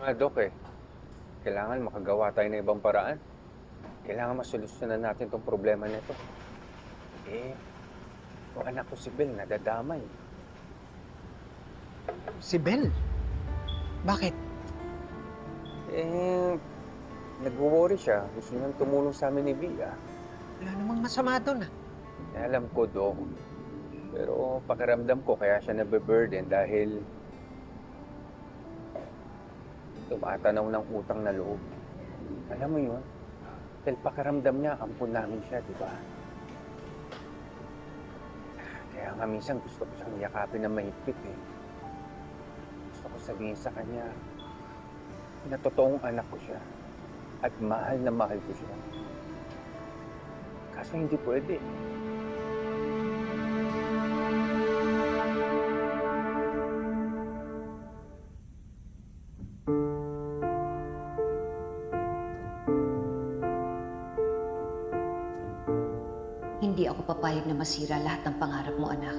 Nga, Dok eh. Kailangan makagawa tayo ng ibang paraan. Kailangan masolusyonan natin tong problema nito. Eh, yung anak ko si Bel nadadamay. Si Bel? Bakit? Eh, nag-worry siya. Gusto niyang tumulong sa amin ni Via. Wala namang masama doon ah. Eh, alam ko, Dok. Pero pakiramdam ko kaya siya nabe-burden dahil tumatanaw ng utang na loob. Alam mo yun? Dahil pakiramdam niya, ampun namin siya, di ba? Kaya nga minsan gusto ko siyang yakapin ng mahigpit eh. Gusto ko sabihin sa kanya na totoong anak ko siya at mahal na mahal ko siya. Kaso hindi pwede. Hindi ako papayag na masira lahat ng pangarap mo, anak.